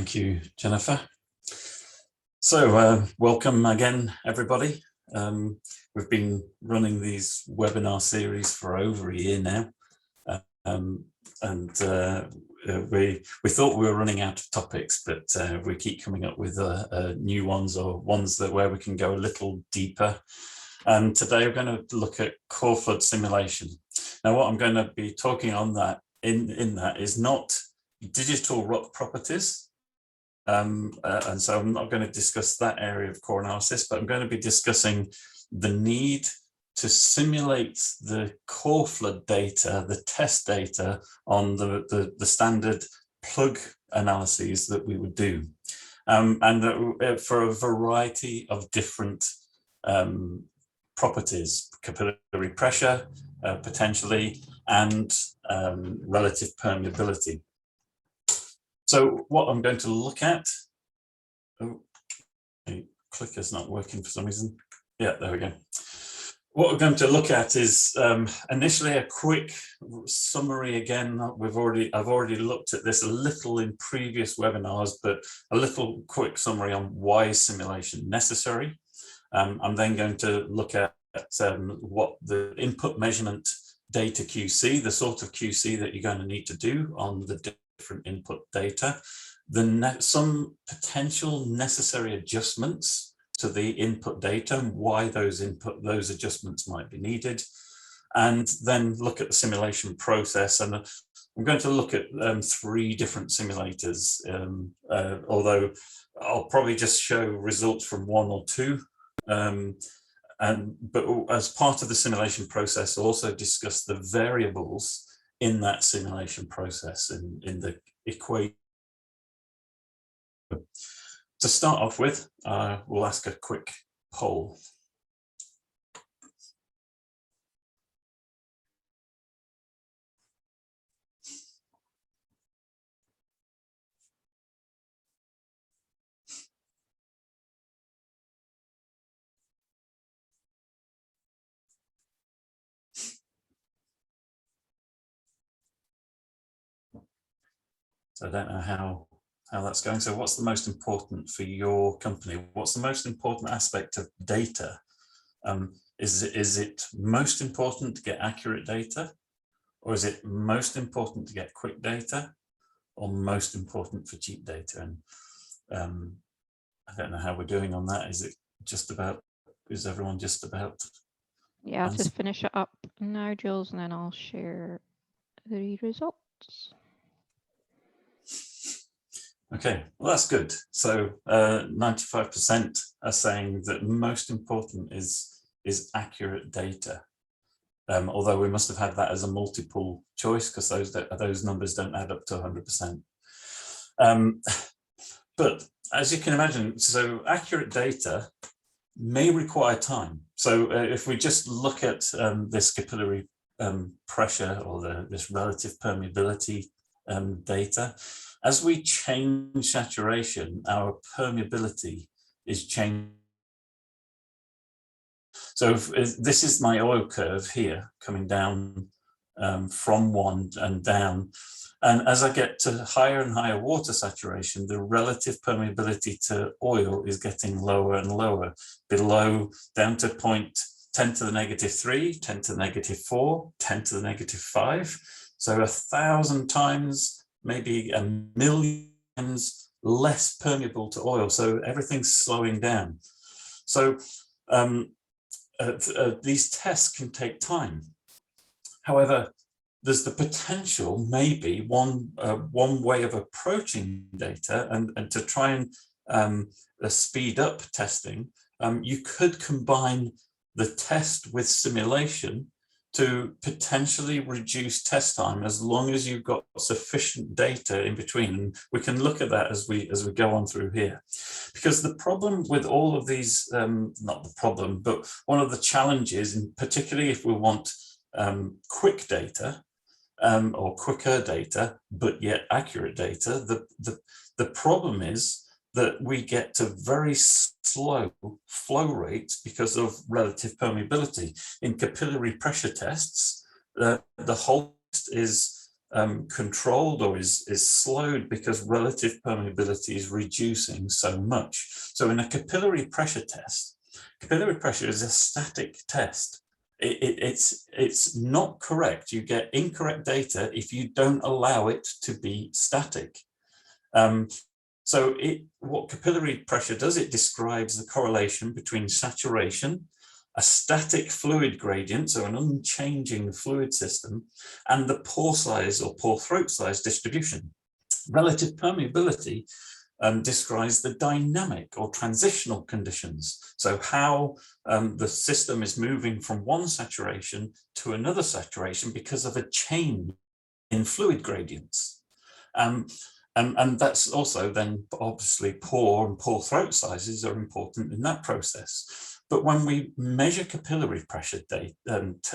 Thank you, Jennifer. So welcome again, everybody. We've been running these webinar series for over a year now. We thought we were running out of topics, but we keep coming up with new ones, or ones where we can go a little deeper. And today we're going to look at Coreflood simulation. Now, what I'm going to be talking on that in that is not digital rock properties. And so I'm not going to discuss that area of core analysis, but I'm going to be discussing the need to simulate the Coreflood data, the test data on the standard plug analyses that we would do. For a variety of different properties, capillary pressure, potentially, and relative permeability. So what I'm going to look at, the clicker's not working for some reason. Yeah, there we go. What we're going to look at is initially a quick summary. Again, I've already looked at this a little in previous webinars, but a little quick summary on why is simulation necessary. I'm then going to look at what the input measurement data QC, the sort of QC that you're going to need to do on the different input data, some potential necessary adjustments to the input data and why those adjustments might be needed, and then look at the simulation process. And I'm going to look at 3 different simulators, although I'll probably just show results from 1 or 2. But as part of the simulation process, I'll also discuss the variables in that simulation process in the equation. To start off with, we'll ask a quick poll. So I don't know how that's going. So what's the most important for your company? What's the most important aspect of data? Is it most important to get accurate data? Or is it most important to get quick data? Or most important for cheap data? And I don't know how we're doing on that. Is everyone just about? Yeah, I'll just finish it up now, Jules, and then I'll share the results. Okay, well, that's good. So 95% are saying that most important is accurate data. Although we must have had that as a multiple choice, because those numbers don't add up to 100%. But as you can imagine, so accurate data may require time. So if we just look at this capillary pressure, or this relative permeability data, as we change saturation, our permeability is changing. So if this is my oil curve here, coming down from 1 and down. And as I get to higher and higher water saturation, the relative permeability to oil is getting lower and lower, below, down to 10 to the negative 3, 10 to the negative 4, 10 to the negative 5. So 1,000 times, maybe 1,000,000 times less permeable to oil. So everything's slowing down. So these tests can take time. However, there's the potential, maybe one way of approaching data, and to try and speed up testing, you could combine the test with simulation to potentially reduce test time, as long as you've got sufficient data in between. And we can look at that as we go on through here. Because the problem with all of these, not the problem, but one of the challenges, and particularly if we want quick data, or quicker data, but yet accurate data, the problem is that we get to very slow flow rates because of relative permeability. In capillary pressure tests, the whole test is controlled or is slowed because relative permeability is reducing so much. So in a capillary pressure test, capillary pressure is a static test. It's not correct. You get incorrect data if you don't allow it to be static. So what capillary pressure does, it describes the correlation between saturation, a static fluid gradient, so an unchanging fluid system, and the pore size or pore throat size distribution. Relative permeability describes the dynamic or transitional conditions. So how the system is moving from one saturation to another saturation because of a change in fluid gradients. And that's also then obviously pore and pore throat sizes are important in that process. But when we measure capillary pressure data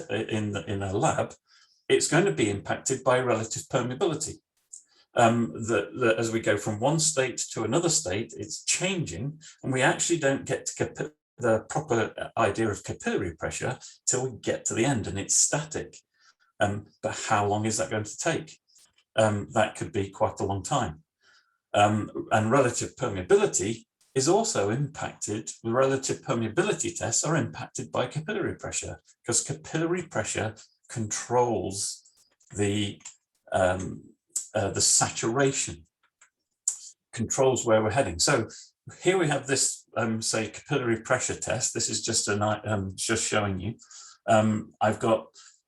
in a lab, it's going to be impacted by relative permeability. As we go from one state to another state, it's changing, and we actually don't get to the proper idea of capillary pressure till we get to the end, and it's static. But how long is that going to take? That could be quite a long time. And relative permeability is also impacted. The relative permeability tests are impacted by capillary pressure, because capillary pressure controls the saturation, controls where we're heading. So here we have this, say, capillary pressure test. This is just just showing you. I've got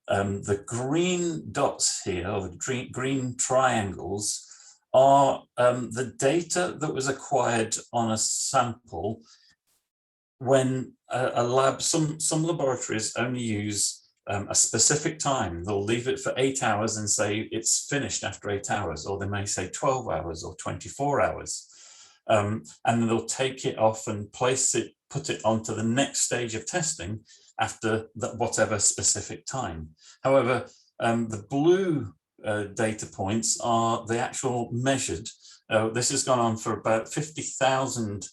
the green dots here, or the green triangles, are the data that was acquired on a sample when a lab, some laboratories only use a specific time. They'll leave it for 8 hours and say it's finished after 8 hours, or they may say 12 hours or 24 hours. And then they'll take it off and put it onto the next stage of testing after whatever specific time. However, the blue data points are the actual measured. This has gone on for about 50,000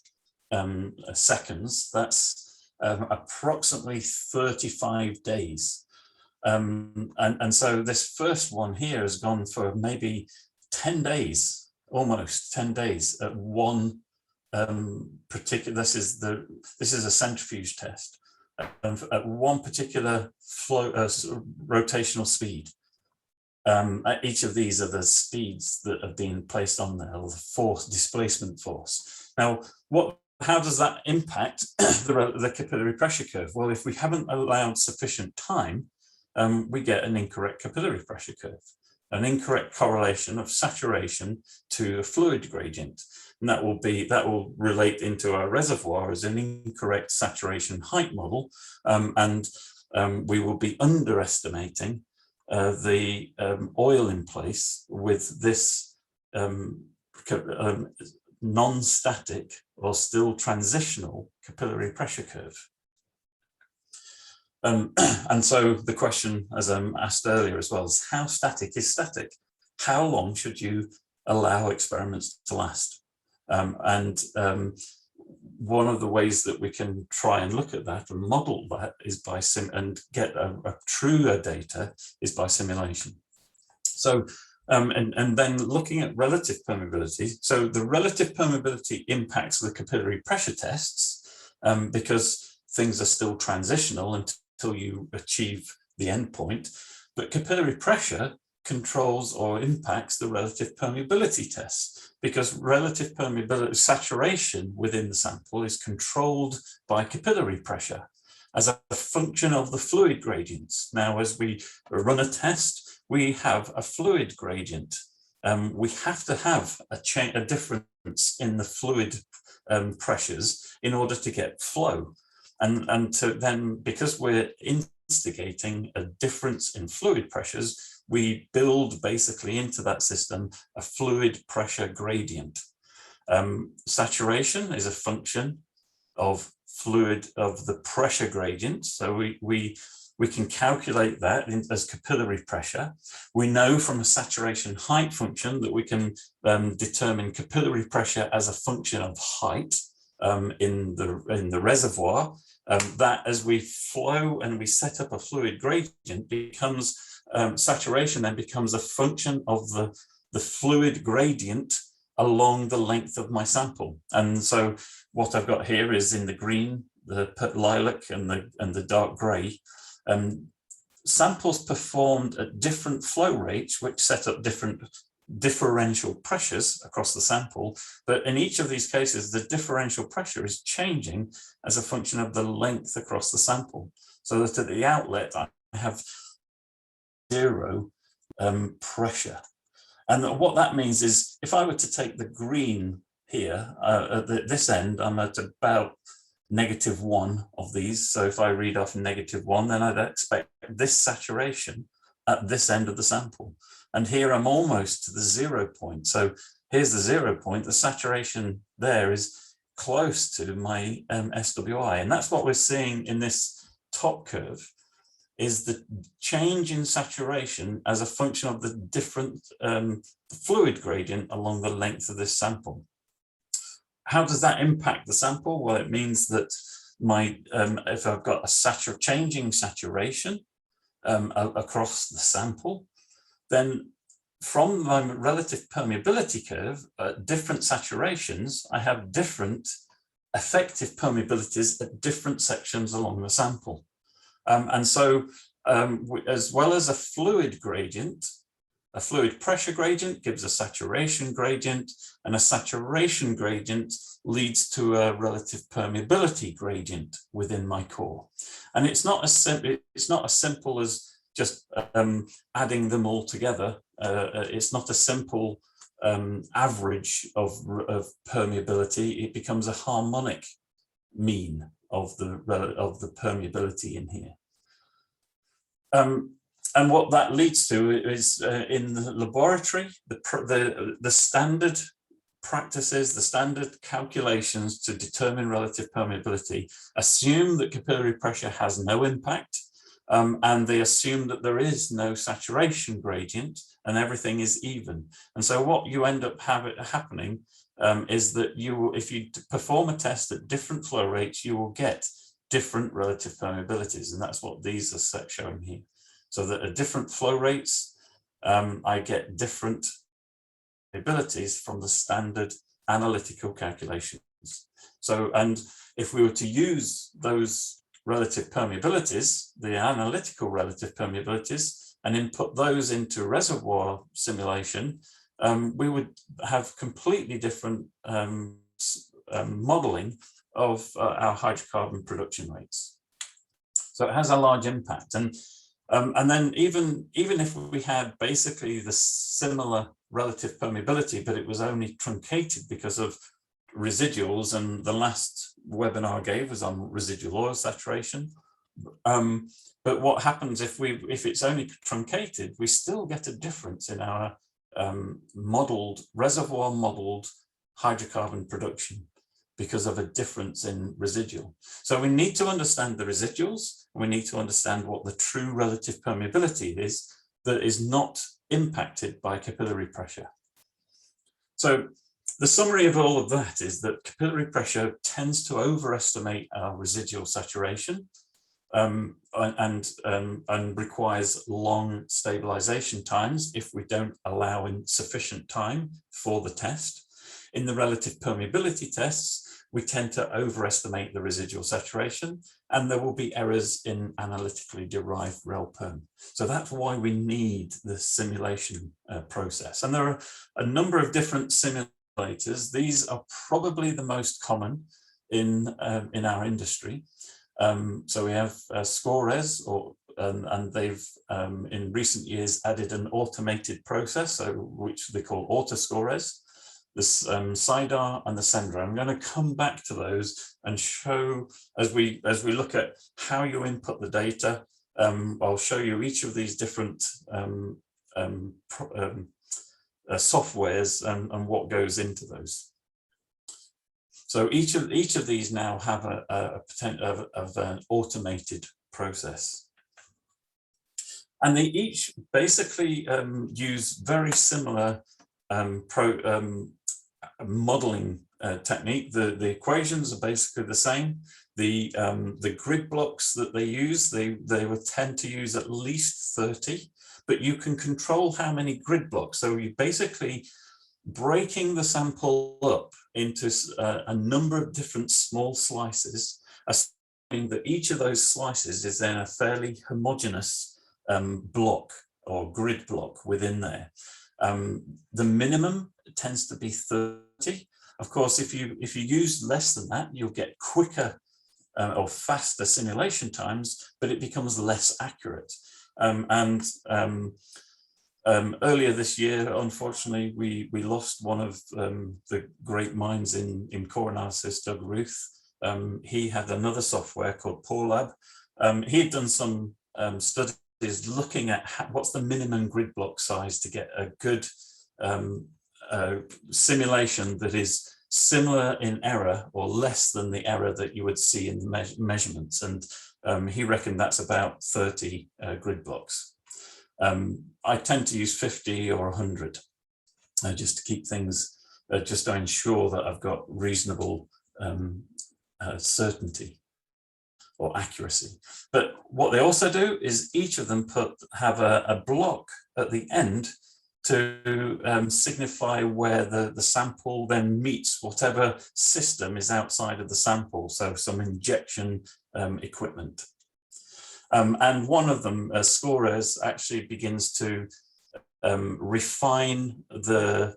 seconds. That's approximately 35 days. And so this first one here has gone for maybe 10 days, almost 10 days at one particular, this is a centrifuge test, at one particular flow rotational speed. Each of these are the speeds that have been placed on there, or the force, displacement force. Now, how does that impact the capillary pressure curve? Well, if we haven't allowed sufficient time, we get an incorrect capillary pressure curve, an incorrect correlation of saturation to a fluid gradient. And that will relate into our reservoir as an incorrect saturation height model. And we will be underestimating the oil in place with this non-static or still transitional capillary pressure curve. And so the question, as I asked earlier as well, is how static is static? How long should you allow experiments to last? One of the ways that we can try and look at that and model that is by and get a truer data is by simulation. So and then looking at relative permeability. So the relative permeability impacts the capillary pressure tests because things are still transitional until you achieve the endpoint. But capillary pressure controls or impacts the relative permeability tests, because relative permeability, saturation within the sample, is controlled by capillary pressure as a function of the fluid gradients. Now, as we run a test, we have a fluid gradient. We have to have a difference in the fluid pressures in order to get flow. And to then, because we're instigating a difference in fluid pressures, we build basically into that system a fluid pressure gradient. Saturation is a function of the pressure gradient. So we can calculate that as capillary pressure. We know from a saturation height function that we can determine capillary pressure as a function of height in the reservoir. That as we flow and we set up a fluid gradient becomes saturation then becomes a function of the fluid gradient along the length of my sample. And so what I've got here is in the green, the lilac and the dark gray, samples performed at different flow rates, which set up different differential pressures across the sample. But in each of these cases, the differential pressure is changing as a function of the length across the sample. So that at the outlet, I have zero pressure. And what that means is if I were to take the green here, at this end, I'm at about -1 of these. So if I read off -1, then I'd expect this saturation at this end of the sample. And here I'm almost to the 0 point. So here's the 0 point. The saturation there is close to my SWI. And that's what we're seeing in this top curve, is the change in saturation as a function of the different fluid gradient along the length of this sample. How does that impact the sample? Well, it means that if I've got a changing saturation across the sample, then from my relative permeability curve, at different saturations, I have different effective permeabilities at different sections along the sample. And so as well as a fluid gradient, a fluid pressure gradient gives a saturation gradient, and a saturation gradient leads to a relative permeability gradient within my core. And it's not as simple as just adding them all together. It's not a simple average of permeability. It becomes a harmonic mean of the permeability in here. And what that leads to is in the laboratory, the standard practices, the standard calculations to determine relative permeability assume that capillary pressure has no impact, and they assume that there is no saturation gradient and everything is even. And so what you end up happening is that if you perform a test at different flow rates, you will get different relative permeabilities, and that's what these are showing here. So that at different flow rates, I get different abilities from the standard analytical calculations. So, and if we were to use those relative permeabilities, the analytical relative permeabilities, and input those into reservoir simulation, we would have completely different modeling of our hydrocarbon production rates. So it has a large impact. And then even if we had basically the similar relative permeability, but it was only truncated because of residuals, and the last webinar I gave was on residual oil saturation. But what happens if it's only truncated, we still get a difference in our reservoir modeled hydrocarbon production because of a difference in residual. So we need to understand the residuals. We need to understand what the true relative permeability is that is not impacted by capillary pressure. So the summary of all of that is that capillary pressure tends to overestimate our residual saturation and requires long stabilization times if we don't allow in sufficient time for the test. In the relative permeability tests, we tend to overestimate the residual saturation, and there will be errors in analytically derived rel-perm. So that's why we need the simulation process. And there are a number of different simulators. These are probably the most common in our industry. So we have Corex, and they've in recent years added an automated process, which they call AutoScorex. This SIDAR and the Sendra. I'm going to come back to those and show, as we look at how you input the data, I'll show you each of these different softwares and what goes into those. So each of these now have a potential of an automated process. And they each basically use very similar modeling technique. The equations are basically the same. The grid blocks that they use, they would tend to use at least 30, but you can control how many grid blocks. So you basically breaking the sample up into a number of different small slices, assuming that each of those slices is then a fairly homogeneous block or grid block within there. The minimum tends to be 30. Of course, if you use less than that, you'll get quicker or faster simulation times, but it becomes less accurate. Earlier this year, unfortunately, we lost one of the great minds in core analysis, Doug Ruth. He had another software called PoreLab. He had done some studies looking at what's the minimum grid block size to get a good simulation that is similar in error or less than the error that you would see in the measurements. And he reckoned that's about 30 grid blocks. I tend to use 50 or 100 just to keep things, just to ensure that I've got reasonable certainty or accuracy. But what they also do is each of them have a block at the end to signify where the sample then meets whatever system is outside of the sample, so some injection equipment. And one of them, Corez, actually begins to refine the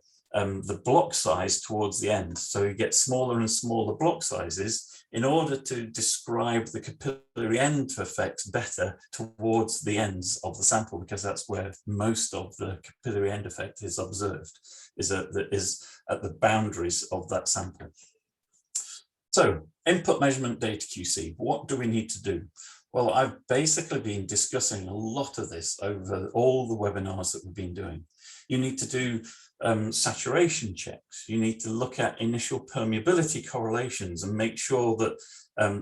block size towards the end. So you get smaller and smaller block sizes in order to describe the capillary end effects better towards the ends of the sample, because that's where most of the capillary end effect is observed, is at the boundaries of that sample. So input measurement data QC, what do we need to do? Well, I've basically been discussing a lot of this over all the webinars that we've been doing. You need to do saturation checks. You need to look at initial permeability correlations and make sure that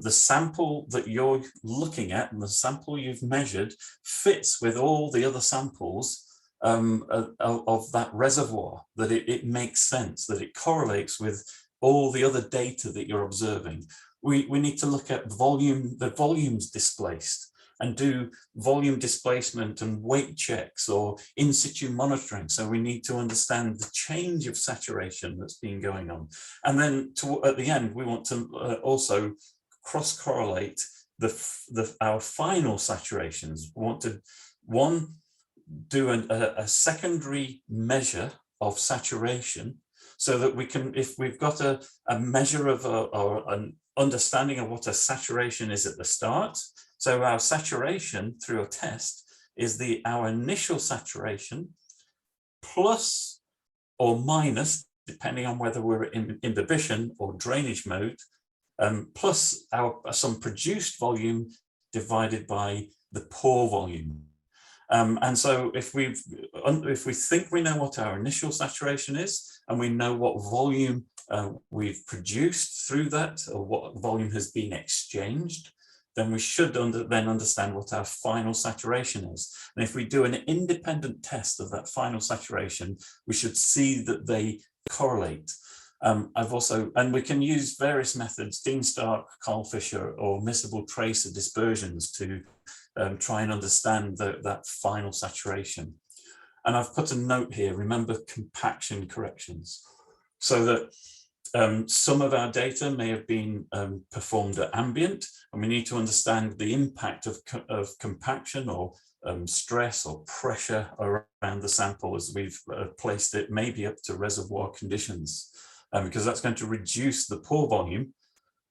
the sample that you're looking at and the sample you've measured fits with all the other samples of that reservoir, that it makes sense, that it correlates with all the other data that you're observing. We need to look at the volumes displaced, and do volume displacement and weight checks or in situ monitoring. So we need to understand the change of saturation that's been going on. And then at the end, we want to also cross-correlate our final saturations. We want to, do a secondary measure of saturation, so that we can, if we've got a measure of or an understanding of what a saturation is at the start. So our saturation through a test is our initial saturation plus or minus, depending on whether we're in imbibition or drainage mode, plus some produced volume divided by the pore volume. And so if we think we know what our initial saturation is, and we know what volume we've produced through that, or what volume has been exchanged, then we should then understand what our final saturation is. And if we do an independent test of that final saturation, we should see that they correlate. And we can use various methods, Dean Stark, Carl Fisher, or miscible tracer dispersions to try and understand that final saturation. And I've put a note here, remember compaction corrections, so that some of our data may have been performed at ambient, and we need to understand the impact of compaction or stress or pressure around the sample as we've placed it maybe up to reservoir conditions, because that's going to reduce the pore volume.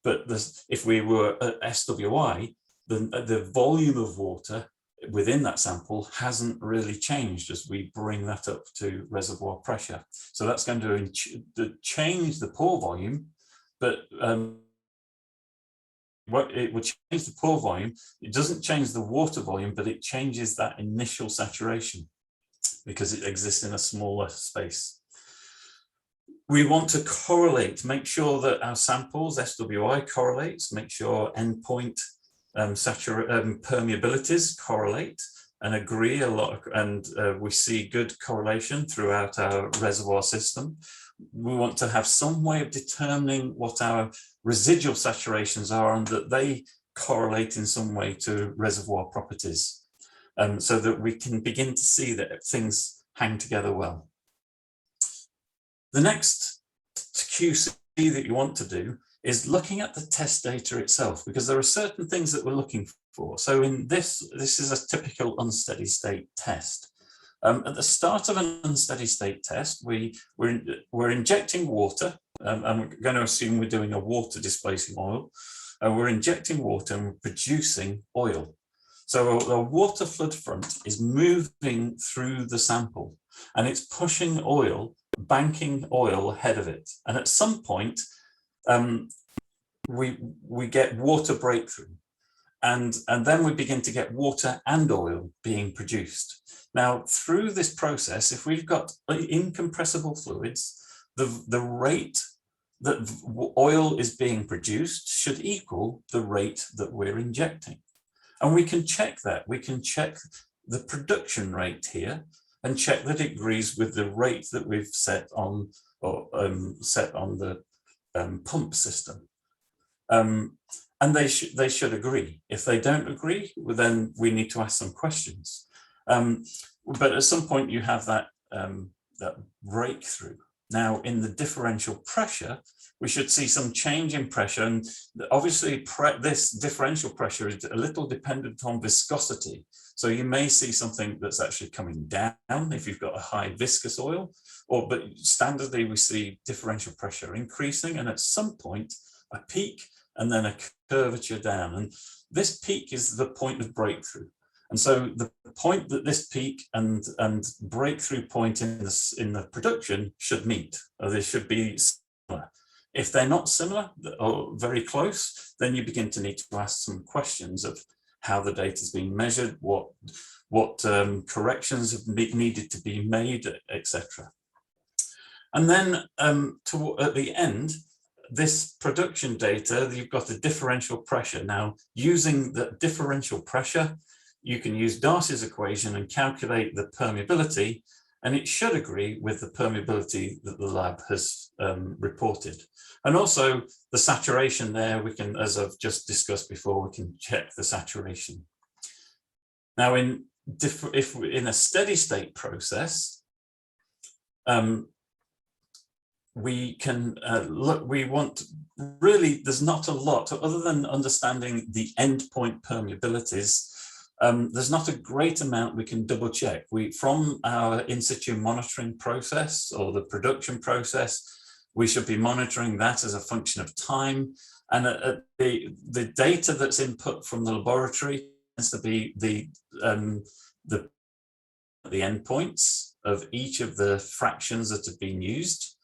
But if we were at SWI, the volume of water within that sample hasn't really changed as we bring that up to reservoir pressure. So that's going to change the pore volume, but it would change the pore volume. It doesn't change the water volume, but it changes that initial saturation because it exists in a smaller space. We want to correlate, make sure that our samples, SWI correlates, make sure endpoint permeabilities correlate and agree a lot, and we see good correlation throughout our reservoir system. We want to have some way of determining what our residual saturations are and that they correlate in some way to reservoir properties. so that we can begin to see that things hang together well. The next QC that you want to do is looking at the test data itself, because there are certain things that we're looking for. So in this is a typical unsteady state test. At the start of an unsteady state test, we're injecting water, and we're going to assume we're doing a water displacing oil. We're injecting water and we're producing oil. So the water flood front is moving through the sample, and it's pushing oil, banking oil ahead of it. And at some point, we get water breakthrough, and then we begin to get water and oil being produced. Now, through this process, if we've got incompressible fluids, the rate that oil is being produced should equal the rate that we're injecting. And we can check that. We can check the production rate here and check that it agrees with the rate that we've set on, or set on the pump system. And they should agree. If they don't agree, well, then we need to ask some questions. But at some point you have that, that breakthrough. Now, in the differential pressure, we should see some change in pressure. And obviously, this differential pressure is a little dependent on viscosity. So you may see something that's actually coming down if you've got a high viscous oil, but standardly we see differential pressure increasing, and at some point a peak and then a curvature down. And this peak is the point of breakthrough. And so the point that this peak and breakthrough point in the production should meet, or they should be similar. If they're not similar or very close, then you begin to need to ask some questions of how the data is being measured, what corrections have needed to be made, etc. And then at the end, this production data, you've got a differential pressure. Now, using the differential pressure, you can use Darcy's equation and calculate the permeability, and it should agree with the permeability that the lab has reported. And also the saturation there, we can, as I've just discussed before, we can check the saturation. Now, if we're in a steady state process, we can there's not a lot other than understanding the endpoint permeabilities. There's not a great amount we can double check. From our in situ monitoring process or the production process, we should be monitoring that as a function of time. And the data that's input from the laboratory tends to be the endpoints of each of the fractions that have been used.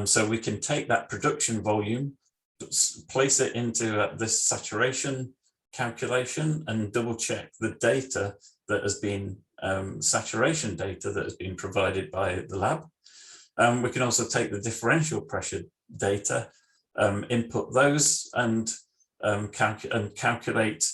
So we can take that production volume, place it into this saturation calculation and double check the data that has been saturation data that has been provided by the lab. We can also take the differential pressure data, input those, and calculate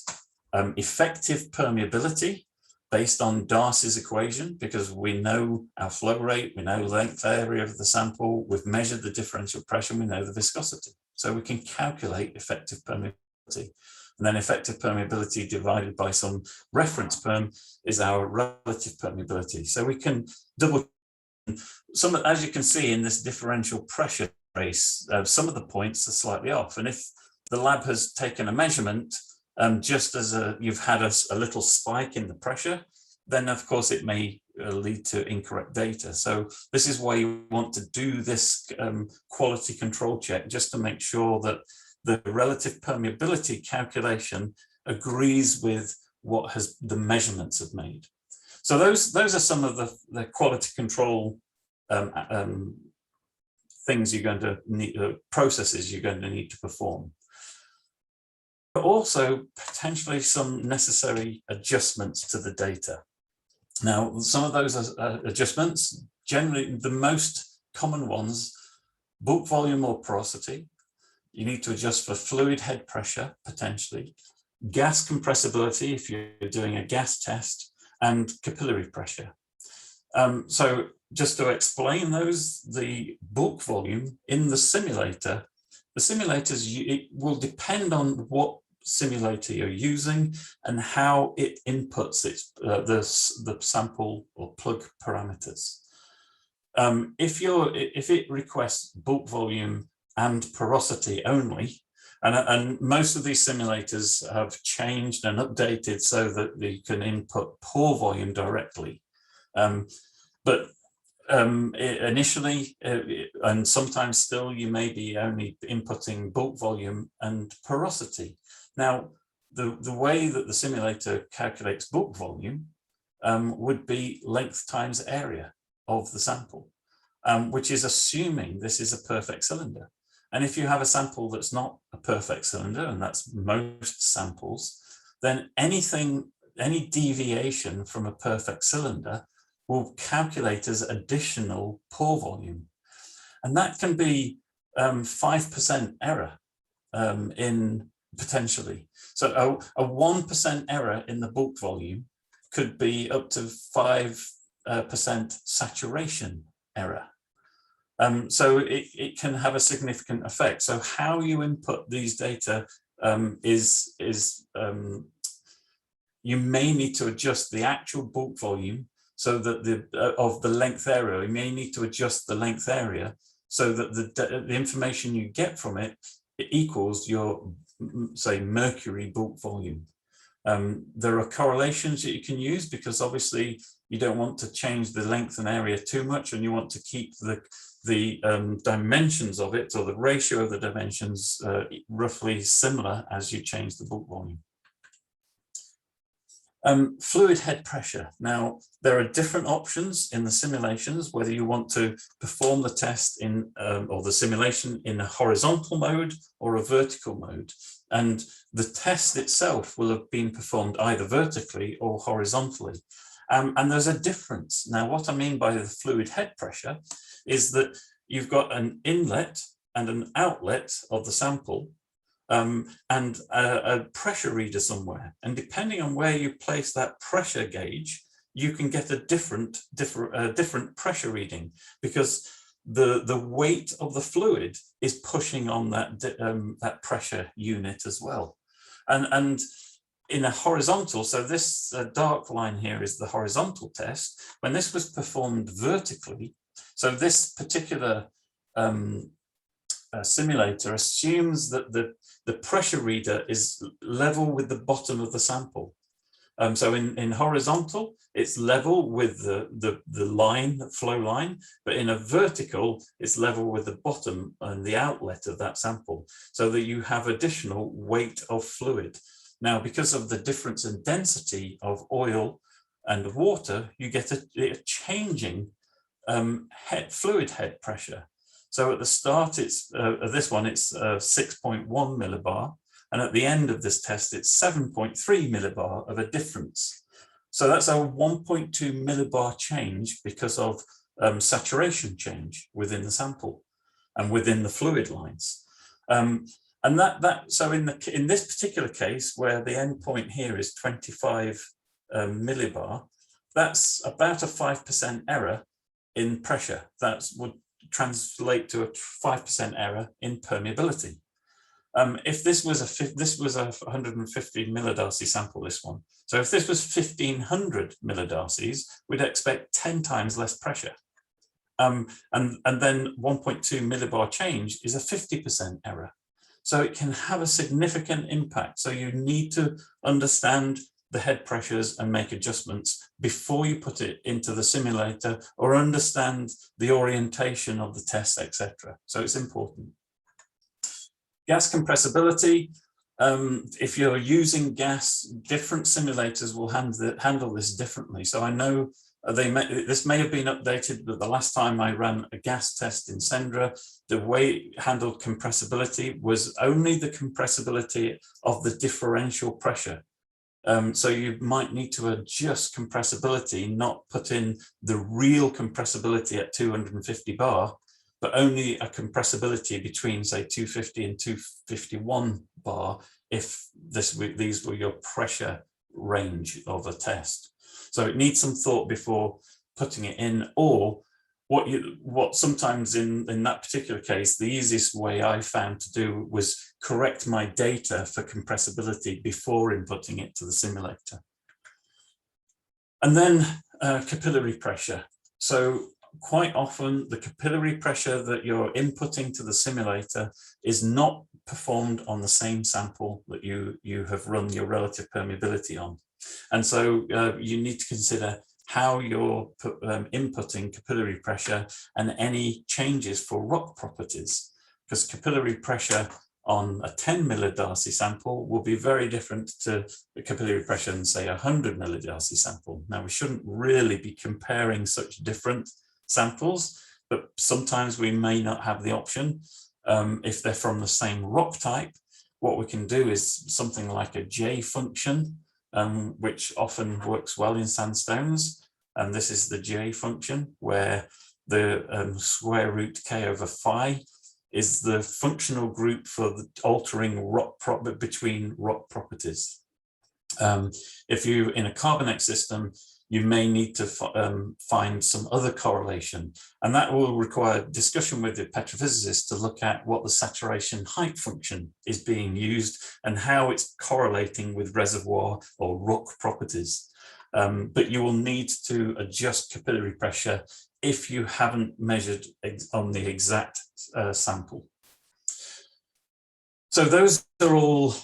effective permeability based on Darcy's equation, because we know our flow rate, we know length area of the sample, we've measured the differential pressure, we know the viscosity. So we can calculate effective permeability. And then effective permeability divided by some reference perm is our relative permeability. So we can double, as you can see in this differential pressure trace, some of the points are slightly off. And if the lab has taken a measurement, just as you've had a little spike in the pressure, then of course it may lead to incorrect data. So this is why you want to do this quality control check, just to make sure that the relative permeability calculation agrees with what the measurements have made. So those are some of the quality control things you're going to need, processes you're going to need to perform. But also potentially some necessary adjustments to the data. Now, some of those adjustments, generally the most common ones, bulk volume or porosity. You need to adjust for fluid head pressure, potentially, gas compressibility if you're doing a gas test, and capillary pressure. So just to explain those, the bulk volume in the simulator, the simulators, it will depend on what simulator you're using and how it inputs its the sample or plug parameters. If it requests bulk volume and porosity only, and most of these simulators have changed and updated so that you can input pore volume directly. But initially, and sometimes still, you may be only inputting bulk volume and porosity. Now, the way that the simulator calculates bulk volume would be length times area of the sample, which is assuming this is a perfect cylinder. And if you have a sample that's not a perfect cylinder, and that's most samples, then any deviation from a perfect cylinder will calculate as additional pore volume. And that can be 5% error in potentially. So a 1% error in the bulk volume could be up to 5% saturation error. So it can have a significant effect. So how you input these data you may need to adjust the actual bulk volume so that of the length area. You may need to adjust the length area so that the information you get from it equals your, say, mercury bulk volume. There are correlations that you can use because obviously you don't want to change the length and area too much, and you want to keep the dimensions of it, or the ratio of the dimensions, roughly similar as you change the bulk volume. Fluid head pressure. Now, there are different options in the simulations, whether you want to perform the test in, or the simulation in a horizontal mode or a vertical mode. And the test itself will have been performed either vertically or horizontally. And there's a difference. Now, what I mean by the fluid head pressure is that you've got an inlet and an outlet of the sample, and a pressure reader somewhere. And depending on where you place that pressure gauge, you can get a different pressure reading, because the weight of the fluid is pushing on that pressure unit as well. And in a horizontal, so this dark line here is the horizontal test. When this was performed vertically, so this particular simulator assumes that the pressure reader is level with the bottom of the sample. So in horizontal, it's level with the line, the flow line, but in a vertical, it's level with the bottom and the outlet of that sample, so that you have additional weight of fluid. Now, because of the difference in density of oil and water, you get a changing fluid head pressure. So at the start, it's this one, it's 6.1 millibar. And at the end of this test, it's 7.3 millibar of a difference. So that's a 1.2 millibar change because of saturation change within the sample and within the fluid lines. And so in this particular case, where the endpoint here is 25 millibar, that's about a 5% error in pressure. That would translate to a 5% error in permeability. If this was a 150 millidarcy sample, this one. So if this was 1500 millidarcies, we'd expect 10 times less pressure. And then 1.2 millibar change is a 50% error. So it can have a significant impact. So you need to understand the head pressures and make adjustments before you put it into the simulator, or understand the orientation of the test, etc. So it's important. Gas compressibility. If you're using gas, different simulators will handle this differently. So I know this may have been updated, but the last time I ran a gas test in Sendra, the way it handled compressibility was only the compressibility of the differential pressure. So you might need to adjust compressibility, not put in the real compressibility at 250 bar, but only a compressibility between, say, 250 and 251 bar if these were your pressure range of a test. So it needs some thought before putting it in, or what sometimes in that particular case, the easiest way I found to do was correct my data for compressibility before inputting it to the simulator. And then capillary pressure. So quite often the capillary pressure that you're inputting to the simulator is not performed on the same sample that you have run your relative permeability on. And so you need to consider how you're inputting capillary pressure and any changes for rock properties, because capillary pressure on a 10 millidarcy sample will be very different to the capillary pressure in, say, a 100 millidarcy sample. Now, we shouldn't really be comparing such different samples, but sometimes we may not have the option. If they're from the same rock type, what we can do is something like a J function, which often works well in sandstones. And this is the J function, where the square root K over phi is the functional group for the altering rock between rock properties. If you're in a carbonate system, you may need to find some other correlation, and that will require discussion with the petrophysicist to look at what the saturation height function is being used and how it's correlating with reservoir or rock properties. But you will need to adjust capillary pressure if you haven't measured on the exact sample. So those are all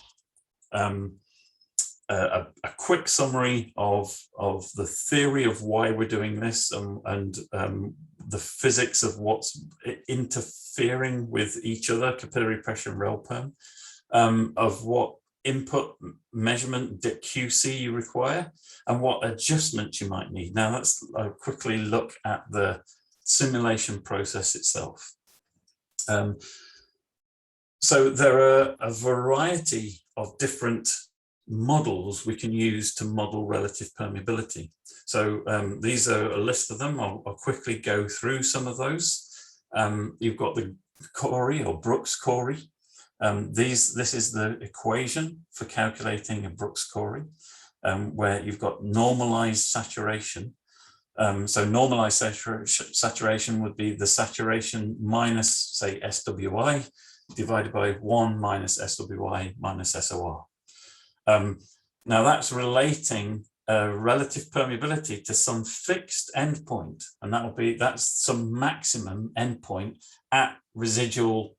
a quick summary of the theory of why we're doing this and the physics of what's interfering with each other, capillary pressure and rel perm, of what input measurement QC you require and what adjustments you might need. Now let's quickly look at the simulation process itself. So there are a variety of different models we can use to model relative permeability. So these are a list of them. I'll quickly go through some of those. You've got the Corey or Brooks-Corey. This is the equation for calculating a Brooks-Corey, where you've got normalized saturation. So normalized saturation would be the saturation minus, say, SWI divided by 1 minus SWI minus SOR. Now that's relating relative permeability to some fixed endpoint, and that's some maximum endpoint at residual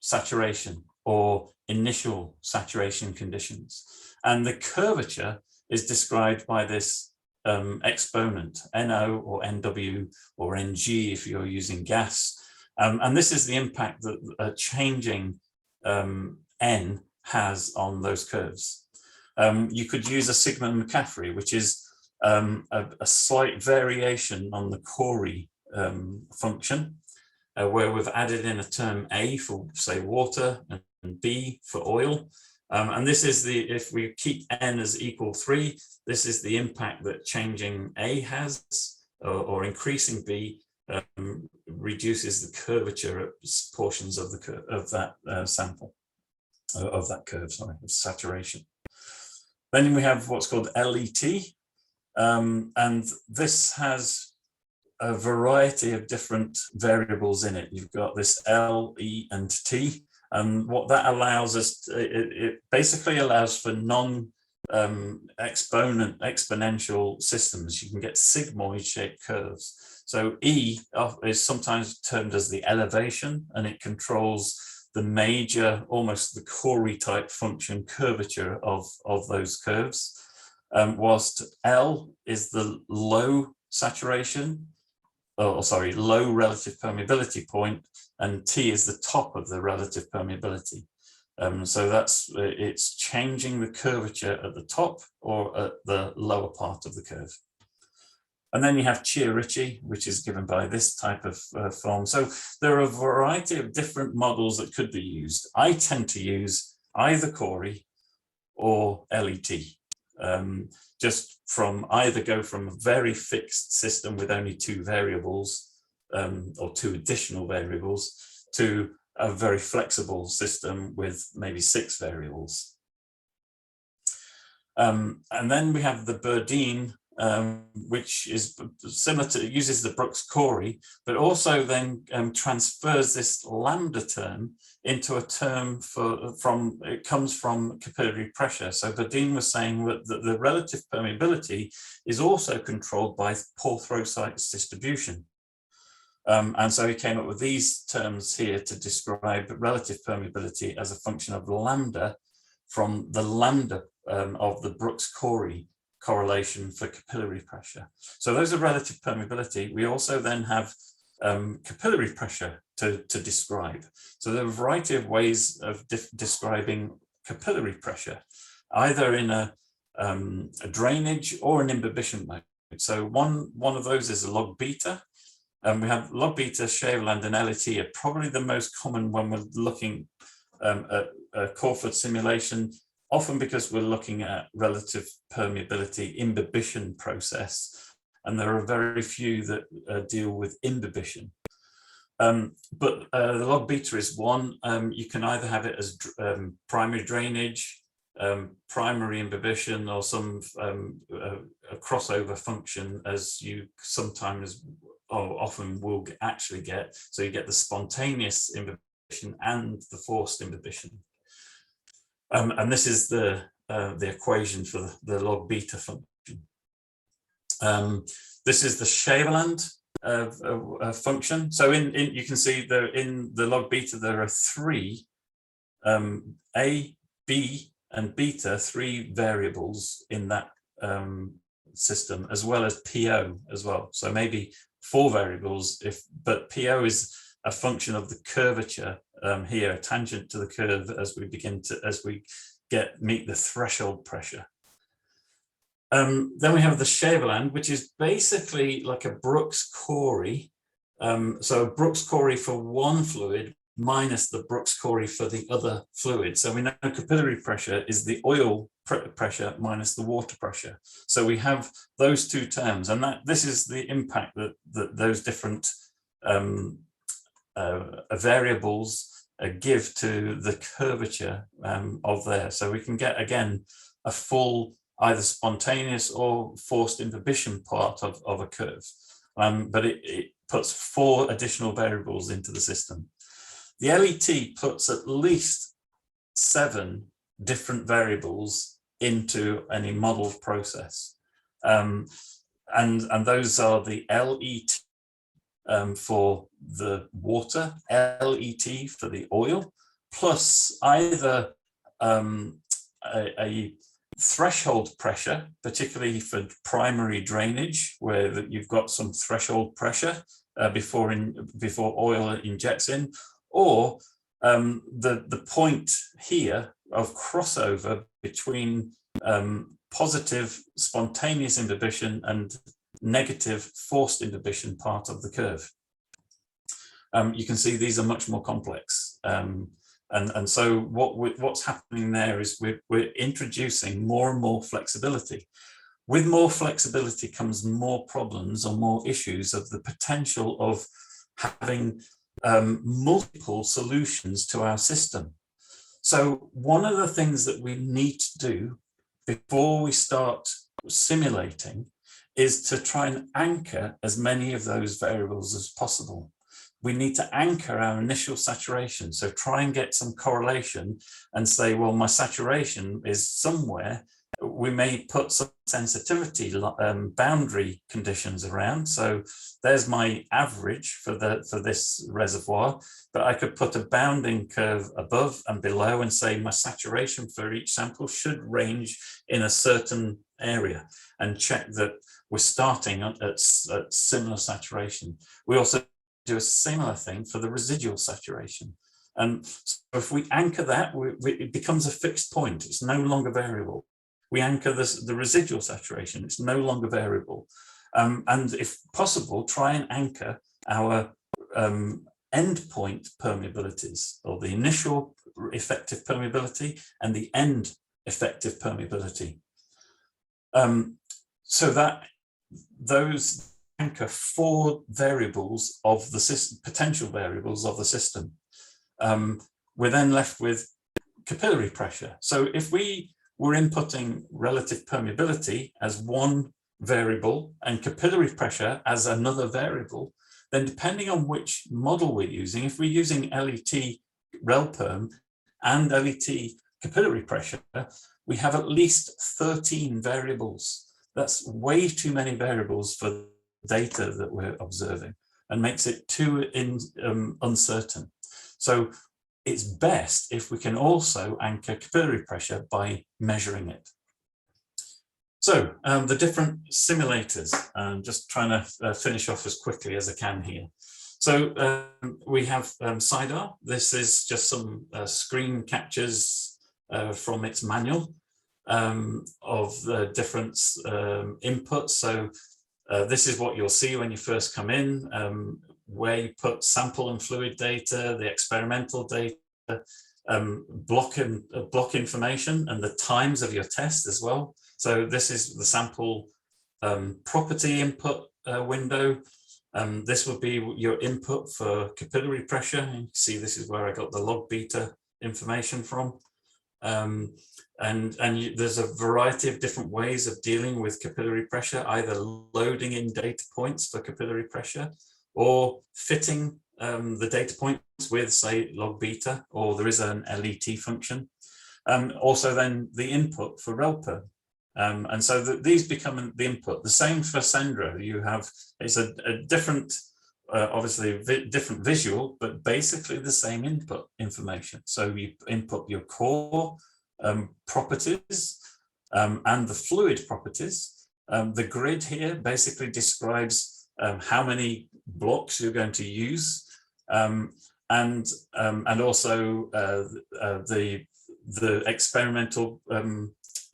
saturation or initial saturation conditions. And the curvature is described by this exponent, NO or NW or NG if you're using gas. And this is the impact that changing N has on those curves. You could use a Sigma-McCaffrey, which is a slight variation on the Corey function, where we've added in a term A for, say, water and B for oil. And this is if we keep N as equal 3, this is the impact that changing A has, or increasing B reduces the curvature at portions of that sample, of that curve, sorry, of saturation. Then we have what's called LET, and this has a variety of different variables in it. You've got this L, E, and T, and what that allows us, it basically allows for exponential systems. You can get sigmoid-shaped curves. So E is sometimes termed as the elevation, and it controls the major, almost the Corey type function curvature of those curves, whilst L is the low saturation, low relative permeability point, and T is the top of the relative permeability. So it's changing the curvature at the top or at the lower part of the curve. And then you have Chierici, which is given by this type of form. So there are a variety of different models that could be used. I tend to use either Corey or LET, just from either go from a very fixed system with only 2 variables or 2 additional variables to a very flexible system with maybe 6 variables. And then we have the Burdeen which is similar to, it uses the Brooks-Corey, but also then transfers this lambda term into a term it comes from capillary pressure. So Verdine was saying that the relative permeability is also controlled by Porth-Roseite's distribution. And so he came up with these terms here to describe relative permeability as a function of lambda from the lambda of the Brooks-Corey correlation for capillary pressure. So those are relative permeability. We also then have capillary pressure to describe. So there are a variety of ways of describing capillary pressure, either in a drainage or an imbibition mode. So one of those is a log beta. We have log beta, Shaveland, and LET are probably the most common when we're looking at a Coreflood simulation, often because we're looking at relative permeability imbibition process, and there are very few that deal with imbibition. But the log beta is one. You can either have it as primary drainage, primary imbibition, or some a crossover function, as you sometimes or often will actually get. So you get the spontaneous imbibition and the forced imbibition. And this is the equation for the log beta function. This is the Shaveland function. So you can see there in the log beta there are three A, B, and beta, three variables in that system, as well as PO as well. So maybe 4 variables, but PO is a function of the curvature here, tangent to the curve as we meet the threshold pressure. Then we have the Shaveland, which is basically like a Brooks-Corey. So Brooks-Corey for one fluid minus the Brooks-Corey for the other fluid. So we know capillary pressure is the oil pressure minus the water pressure. So we have those two terms, and this is the impact that those different variables give to the curvature of there. So we can get, again, a full either spontaneous or forced imbibition part of a curve. But it puts 4 additional variables into the system. The LET puts at least 7 different variables into any modeled process. And those are the LET for the water, LET for the oil, plus either a threshold pressure, particularly for primary drainage, where you've got some threshold pressure before oil injects in, or the point here of crossover between positive spontaneous imbibition and negative forced imbibition part of the curve. You can see these are much more complex. And so what's happening there is we're introducing more and more flexibility. With more flexibility comes more problems or more issues of the potential of having multiple solutions to our system. So one of the things that we need to do before we start simulating is to try and anchor as many of those variables as possible. We need to anchor our initial saturation. So try and get some correlation and say, well, my saturation is somewhere. We may put some sensitivity boundary conditions around. So there's my average for this reservoir, but I could put a bounding curve above and below and say my saturation for each sample should range in a certain area, and check that we're starting at similar saturation. We also do a similar thing for the residual saturation. And so if we anchor that, it becomes a fixed point. It's no longer variable. We anchor the residual saturation. It's no longer variable. And if possible, try and anchor our endpoint permeabilities, or the initial effective permeability and the end effective permeability. So that those anchor 4 variables of the system, potential variables of the system. We're then left with capillary pressure. So if we were inputting relative permeability as one variable and capillary pressure as another variable, then depending on which model we're using, if we're using LET RelPerm and LET capillary pressure, we have at least 13 variables. That's way too many variables for data that we're observing and makes it too uncertain. So it's best if we can also anchor capillary pressure by measuring it. So the different simulators, just trying to finish off as quickly as I can here. So we have SIDAR. This is just some screen captures from its manual of the different inputs. So this is what you'll see when you first come in, where you put sample and fluid data, the experimental data, block information, and the times of your test as well. So this is the sample property input window. This would be your input for capillary pressure. You can see this is where I got the log beta information from. There's a variety of different ways of dealing with capillary pressure, either loading in data points for capillary pressure or fitting the data points with, say, log beta, or there is an LET function. Also then the input for RelPerm. And so these become the input. The same for Sendra. You have, it's a different, obviously different visual, but basically the same input information. So you input your core properties and the fluid properties. The grid here basically describes how many blocks you're going to use, and also the experimental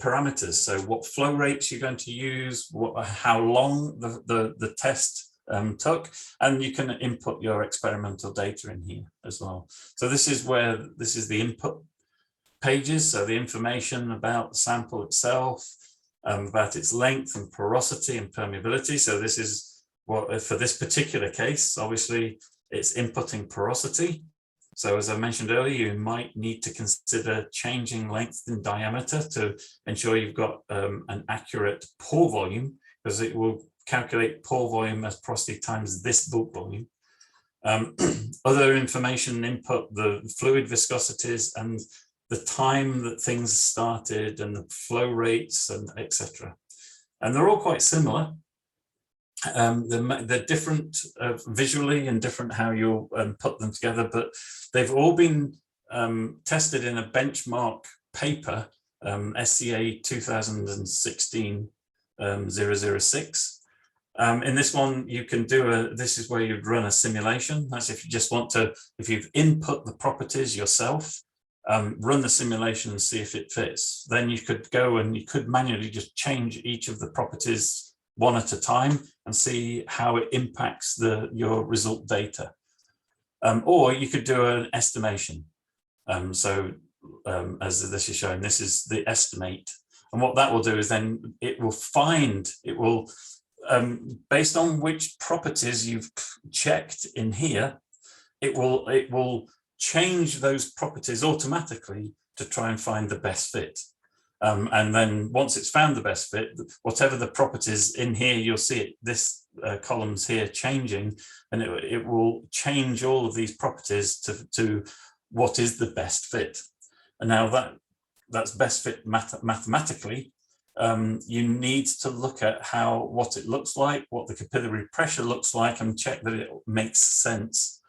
parameters. So what flow rates you're going to use, how long the test took, and you can input your experimental data in here as well. So this is the input pages. So the information about the sample itself, about its length and porosity and permeability. So this is what, for this particular case, obviously it's inputting porosity. So as I mentioned earlier, you might need to consider changing length and diameter to ensure you've got an accurate pore volume, because it will calculate pore volume as porosity times this bulk volume. Other information input, the fluid viscosities and the time that things started and the flow rates and etc. And they're all quite similar. They're different visually and different how you'll put them together, but they've all been tested in a benchmark paper, SCA 2016 006. In this one, you can do this is where you'd run a simulation. That's if you just want to, if you've input the properties yourself, run the simulation and see if it fits. Then you could go and you could manually just change each of the properties one at a time and see how it impacts your result data. Or you could do an estimation. As this is showing, this is the estimate. And what that will do is then it will based on which properties you've checked in here, it will change those properties automatically to try and find the best fit. And then once it's found the best fit, whatever the properties in here, you'll see it, this columns here changing, and it will change all of these properties to what is the best fit. And now that's best fit mathematically. You need to look at what it looks like, what the capillary pressure looks like, and check that it makes sense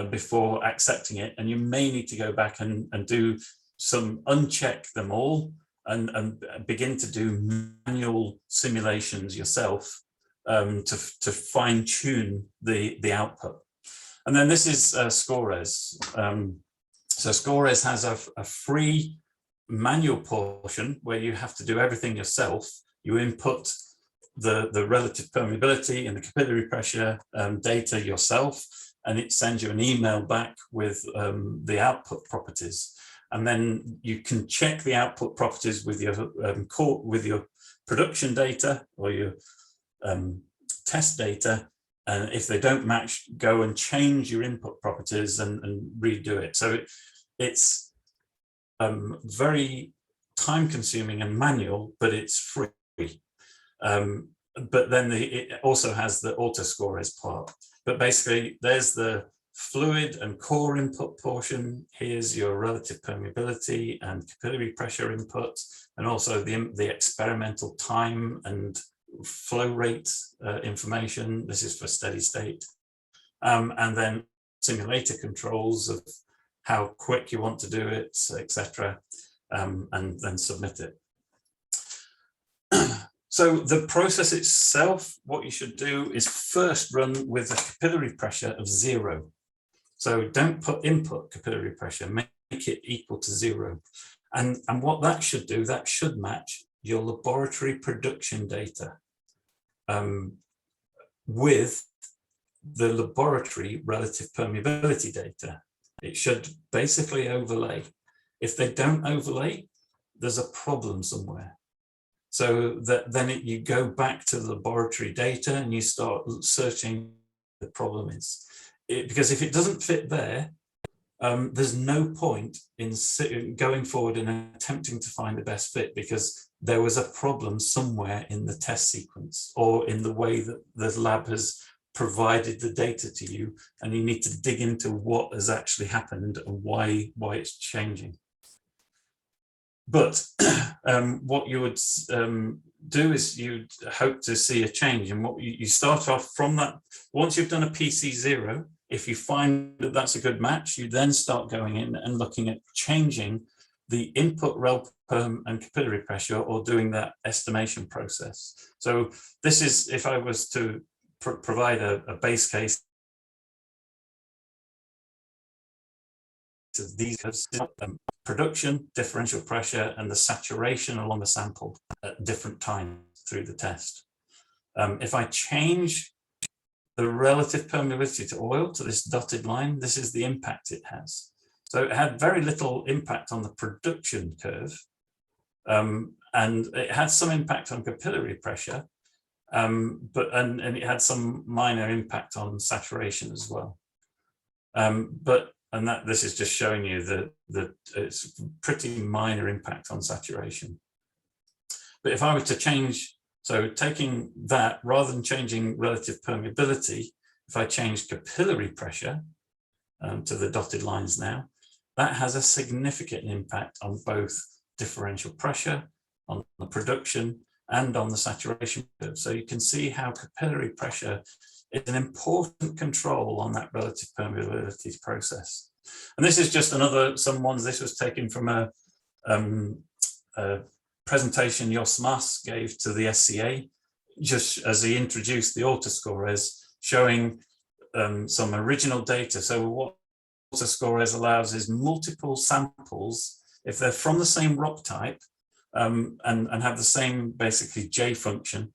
before accepting it. And you may need to go back and do uncheck them all and begin to do manual simulations yourself to fine tune the output. And then this is Scores. So Scores has a free manual portion where you have to do everything yourself. You input the relative permeability and the capillary pressure data yourself, and it sends you an email back with the output properties. And then you can check the output properties with your production data or your test data. And if they don't match, go and change your input properties and redo it. So it's very time consuming and manual, but it's free. But then it also has the autoscores part. But basically, there's the fluid and core input portion. Here's your relative permeability and capillary pressure input, and also the experimental time and flow rate information. This is for steady state. And then simulator controls of how quick you want to do it, etc., and then submit it. So the process itself, what you should do is first run with a capillary pressure of 0. So don't put input capillary pressure, make it equal to 0. And what that should do, that should match your laboratory production data with the laboratory relative permeability data. It should basically overlay. If they don't overlay, there's a problem somewhere. So that then you go back to the laboratory data and you start searching the problem is. Because if it doesn't fit there, there's no point in going forward and attempting to find the best fit, because there was a problem somewhere in the test sequence or in the way that the lab has provided the data to you, and you need to dig into what has actually happened and why it's changing. But what you would do is you'd hope to see a change, and what you start off from that. Once you've done a PC0, if you find that that's a good match, you then start going in and looking at changing the input rel perm and capillary pressure, or doing that estimation process. So this is, if I was to provide a base case of these production, differential pressure, and the saturation along the sample at different times through the test. If I change the relative permeability to oil to this dotted line, this is the impact it has. So it had very little impact on the production curve, and it had some impact on capillary pressure, and it had some minor impact on saturation as well. This is just showing you that it's pretty minor impact on saturation. But if I were to change, so taking that, rather than changing relative permeability, if I change capillary pressure to the dotted lines now, that has a significant impact on both differential pressure, on the production, and on the saturation curve. So you can see how capillary pressure is an important control on that relative permeability process. And this is just some ones. This was taken from a presentation Jos Mas gave to the SCA, just as he introduced the autoscores, showing some original data. So what autoscores allows is multiple samples, if they're from the same rock type and have the same basically J function,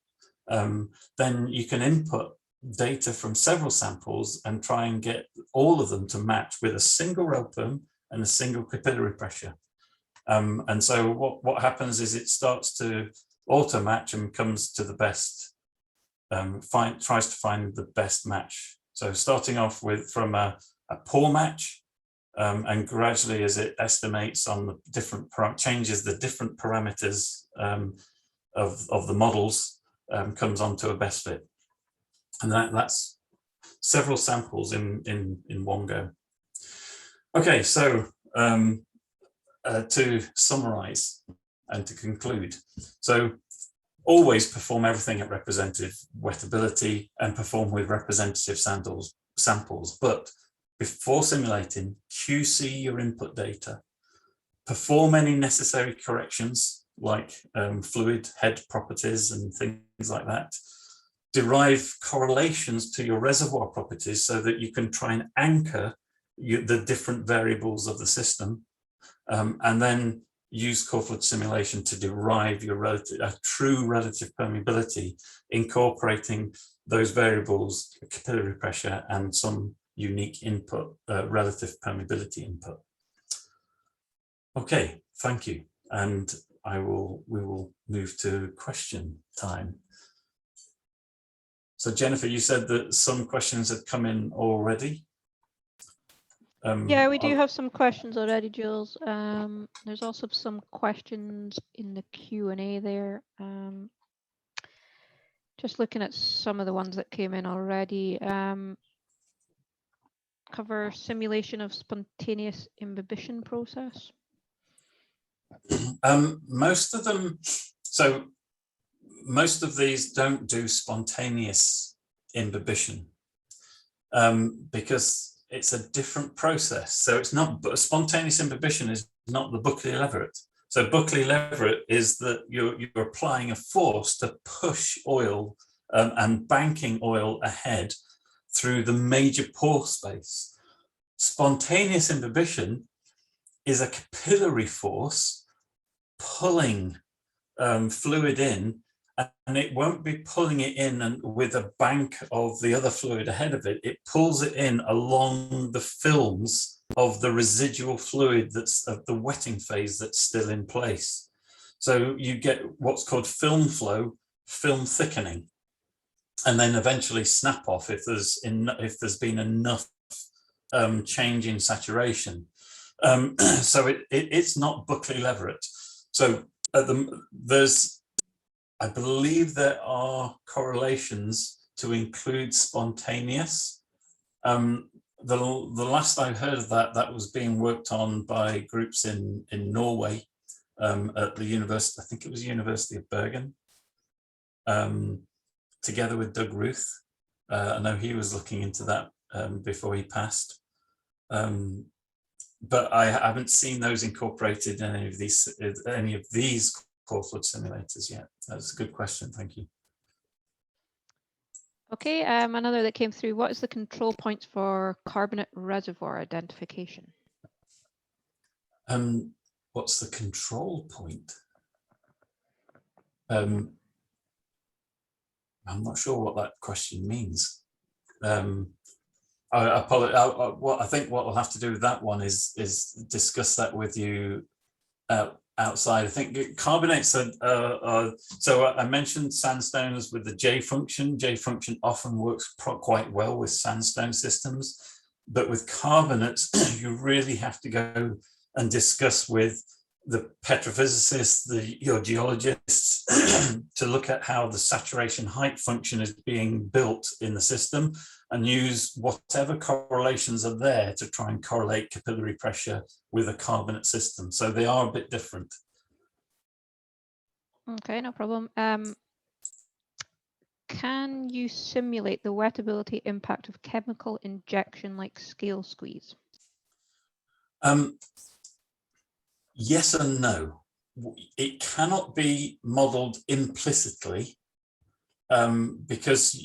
then you can input data from several samples and try and get all of them to match with a single rel perm and a single capillary pressure. And so what happens is it starts to auto match and comes to the best, tries to find the best match. So starting off from a poor match, and gradually as it estimates on the different changes the different parameters of the models, comes onto a best fit. And that's several samples in one go. Okay, so to summarize and to conclude, so always perform everything at representative wettability and perform with representative samples, but before simulating, QC your input data, perform any necessary corrections like fluid head properties and things like that, derive correlations to your reservoir properties so that you can try and anchor the different variables of the system, and then use Coreflood simulation to derive your true relative permeability, incorporating those variables, capillary pressure, and some unique input, relative permeability input. Okay, thank you. And we will move to question time. So Jennifer, you said that some questions had come in already. Yeah, we do have some questions already, Jules. There's also some questions in the Q&A there. Just looking at some of the ones that came in already. Cover simulation of spontaneous imbibition process. Most of them, so most of these don't do spontaneous imbibition because it's a different process. So it's not, but spontaneous imbibition is not the Buckley-Leverett. So Buckley-Leverett is that you're applying a force to push oil and banking oil ahead through the major pore space. Spontaneous imbibition is a capillary force pulling fluid in, and it won't be pulling it in and with a bank of the other fluid ahead of it. It pulls it in along the films of the residual fluid that's of the wetting phase that's still in place. So you get what's called film flow, film thickening, and then eventually snap off if there's been enough change in saturation. So it's not Buckley-Leverett. So I believe there are correlations to include spontaneous. The last I heard of that was being worked on by groups in Norway at the university, I think it was University of Bergen, together with Doug Ruth. I know he was looking into that before he passed. But I haven't seen those incorporated in any of these Coreflood simulators yet. That's a good question. Thank you. Okay, another that came through. What is the control points for carbonate reservoir identification? What's the control point? I'm not sure what that question means. I think what we'll have to do with that one is discuss that with you outside. I think carbonates are so I mentioned sandstones with the J function. J function often works quite well with sandstone systems, but with carbonates, you really have to go and discuss with the petrophysicists, your geologists, to look at how the saturation height function is being built in the system and use whatever correlations are there to try and correlate capillary pressure with a carbonate system. So they are a bit different. Okay, no problem. Can you simulate the wettability impact of chemical injection like scale squeeze? Yes and no. It cannot be modeled implicitly because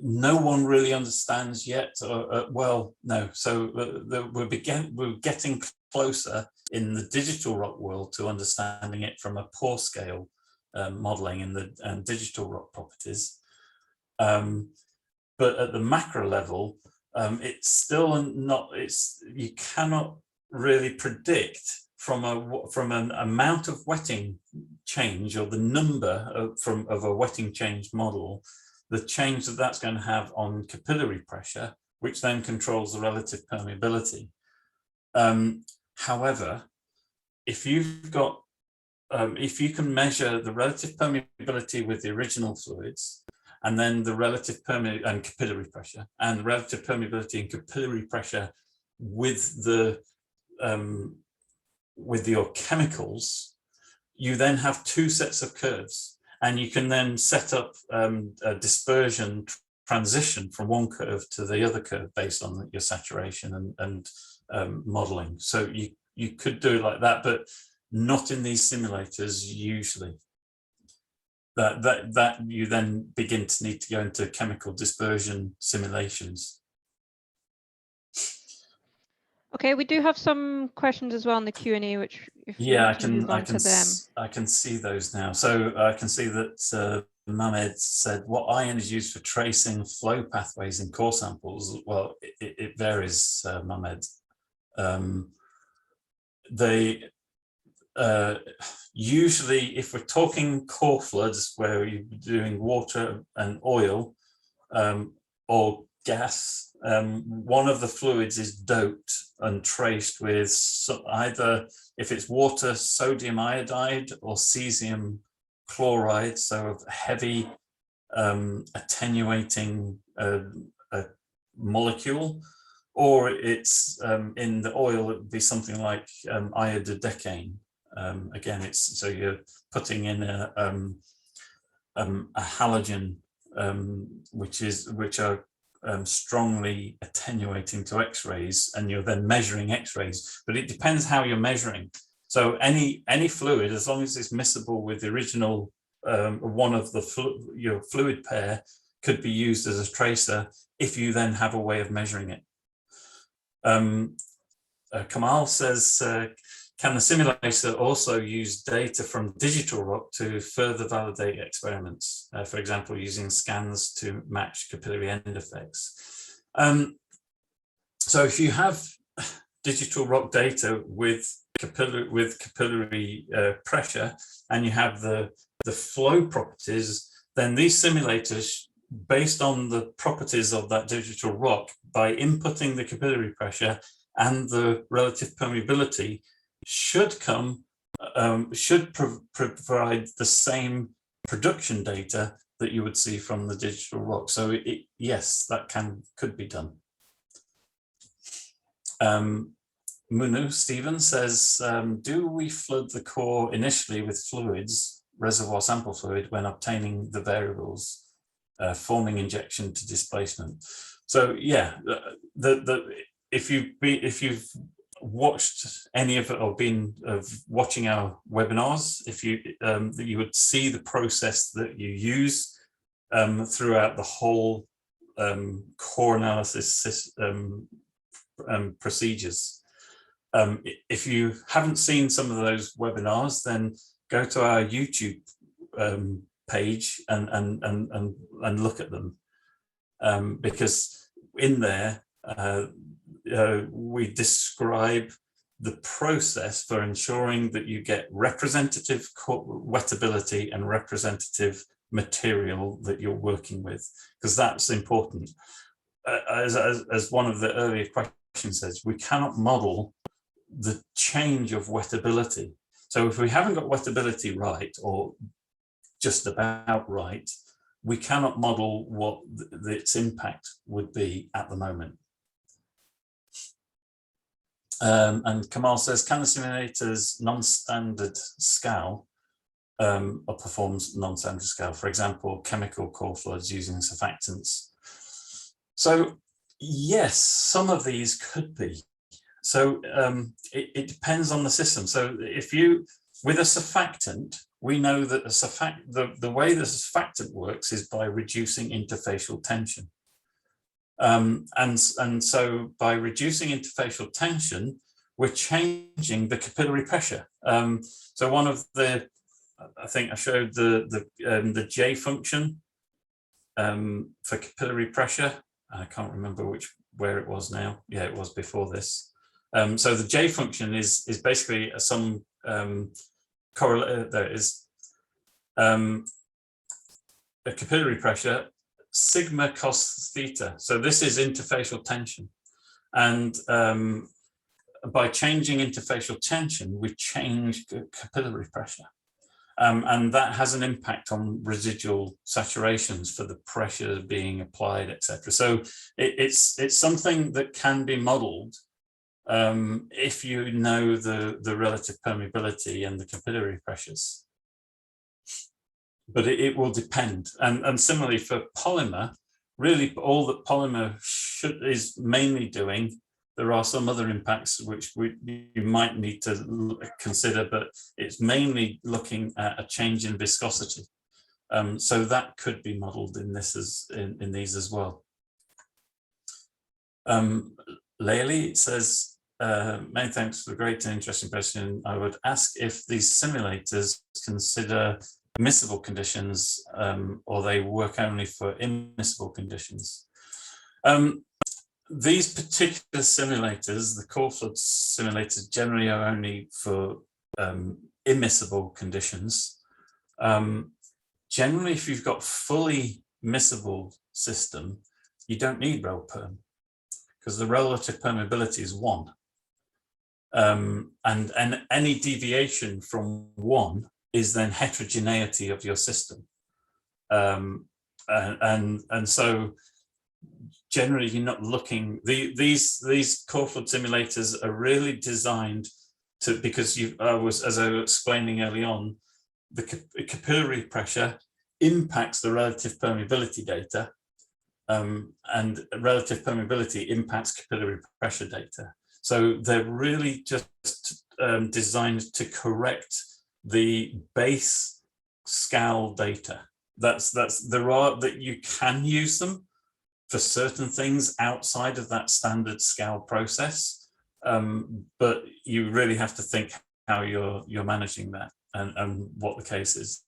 no one really understands yet. Well, no. So we're getting closer in the digital rock world to understanding it from a pore scale modeling and digital rock properties. But at the macro level, it's still not. You cannot really predict from an amount of wetting change or the number of a wetting change model, the change that's going to have on capillary pressure, which then controls the relative permeability. However, if you've got if you can measure the relative permeability with the original fluids, and then the relative permeability and capillary pressure, and the relative permeability and capillary pressure with your chemicals, you then have two sets of curves, and you can then set up a dispersion transition from one curve to the other curve based on your saturation and modeling. So you could do it like that, but not in these simulators usually. That you then begin to need to go into chemical dispersion simulations. Okay, we do have some questions as well in the Q&A, which if you want to move on to them. I can see those now. So I can see that Mehmed said, what iron is used for tracing flow pathways in core samples? Well, it varies, Mehmed. Usually, if we're talking core floods where you're doing water and oil or gas, one of the fluids is doped and traced with either, if it's water, sodium iodide or cesium chloride, so a heavy attenuating molecule, or it's in the oil, it would be something like iododecane. Again, it's so you're putting in a halogen, which are strongly attenuating to X-rays, and you're then measuring X-rays. But it depends how you're measuring. So any fluid, as long as it's miscible with the original one of your fluid pair, could be used as a tracer if you then have a way of measuring it. Kamal says, can the simulator also use data from digital rock to further validate experiments? For example, using scans to match capillary end effects. So if you have digital rock data with capillary pressure, and you have the flow properties, then these simulators, based on the properties of that digital rock, by inputting the capillary pressure and the relative permeability, should provide the same production data that you would see from the digital rock. So yes, that could be done. Munu Stephen says, do we flood the core initially with fluids, reservoir sample fluid, when obtaining the variables, forming injection to displacement? So yeah, if you've watched any of it or been watching our webinars, you would see the process that you use throughout the whole core analysis procedures. If you haven't seen some of those webinars, then go to our YouTube page and look at them, because in there we describe the process for ensuring that you get representative wettability and representative material that you're working with, because that's important. As one of the earlier questions says, we cannot model the change of wettability. So if we haven't got wettability right, or just about right, we cannot model what its impact would be at the moment. And Kamal says, can the simulator's non-standard scale or performs non-standard scale, for example, chemical core floods using surfactants? So yes, some of these could be. So it depends on the system. So if you, with a surfactant, we know that the way the surfactant works is by reducing interfacial tension. And so by reducing interfacial tension, we're changing the capillary pressure. So one of the, I think I showed the J function for capillary pressure. I can't remember where it was now. Yeah, it was before this. So the J function is basically some correlate. There it is. A capillary pressure, sigma cos theta. So this is interfacial tension, and by changing interfacial tension, we change capillary pressure, and that has an impact on residual saturations for the pressure being applied, etc. So it's something that can be modelled if you know the relative permeability and the capillary pressures. But it will depend. And similarly for polymer, really all that polymer is mainly doing, there are some other impacts which you might need to consider, but it's mainly looking at a change in viscosity. So that could be modeled in this in these as well. Layli says, many thanks for the great and interesting question. I would ask if these simulators consider miscible conditions, or they work only for immiscible conditions. These particular simulators, the Coreflood simulators, generally are only for immiscible conditions. Generally, if you've got fully miscible system, you don't need rel perm, because the relative permeability is 1. And any deviation from 1 is then heterogeneity of your system. And so generally you're not looking, these Coreflood simulators are really designed to, because as I was explaining early on, the capillary pressure impacts the relative permeability data, and relative permeability impacts capillary pressure data. So they're really just designed to correct the base scale data. That you can use them for certain things outside of that standard scale process, but you really have to think how you're managing that and what the case is.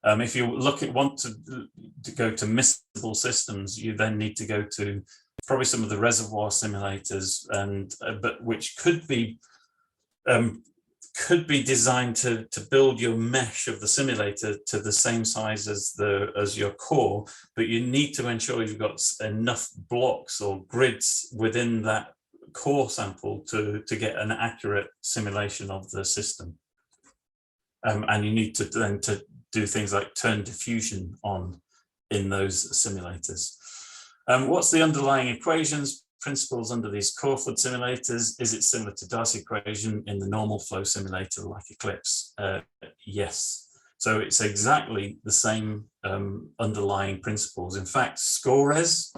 If you want to go to miscible systems, you then need to go to probably some of the reservoir simulators, but which could be designed to build your mesh of the simulator to the same size as your core, but you need to ensure you've got enough blocks or grids within that core sample to get an accurate simulation of the system. And you need to then do things like turn diffusion on in those simulators. What's the underlying equations, principles under these Coreflood simulators? Is it similar to Darcy equation in the normal flow simulator like Eclipse? Yes. So it's exactly the same underlying principles. In fact, Corex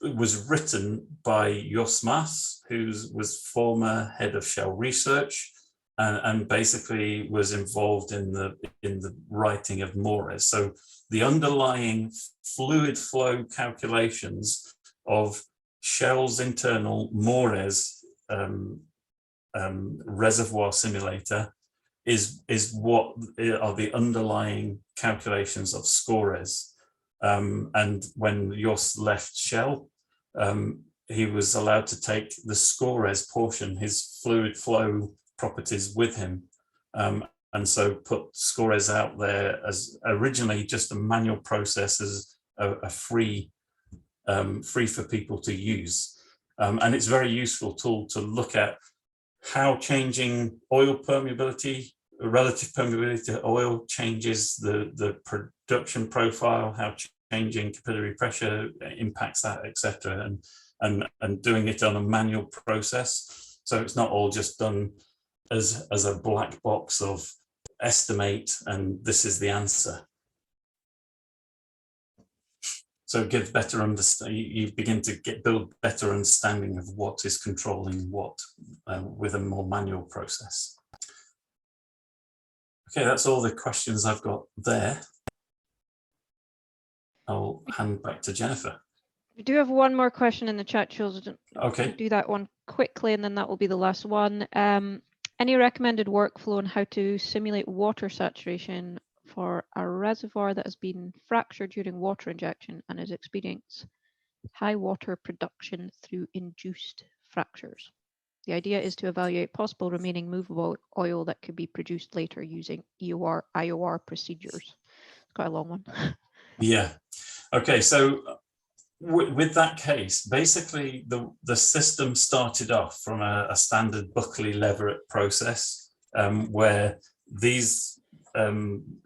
was written by Jos Mas, who was former head of Shell Research, and basically was involved in the writing of Mores. So the underlying fluid flow calculations of Shell's internal Mores reservoir simulator is what are the underlying calculations of Corex. And when Jos left Shell, he was allowed to take the Corex portion, his fluid flow properties, with him, and so put Corex out there as originally just a manual process, as a free for people to use, and it's a very useful tool to look at how changing oil permeability, relative permeability to oil, changes the production profile, how changing capillary pressure impacts that, etc., and doing it on a manual process, so it's not all just done as a black box of estimate and this is the answer. So it gives better understanding. You begin to build better understanding of what is controlling what with a more manual process. Okay, that's all the questions I've got there. I'll hand back to Jennifer. We do have one more question in the chat, Jules. Okay. Do that one quickly, and then that will be the last one. Any recommended workflow on how to simulate water saturation for a reservoir that has been fractured during water injection and is experiencing high water production through induced fractures? The idea is to evaluate possible remaining movable oil that could be produced later using EOR, IOR procedures. It's quite a long one. Yeah. Okay, so with that case, basically the system started off from a standard Buckley-Leverett process, where these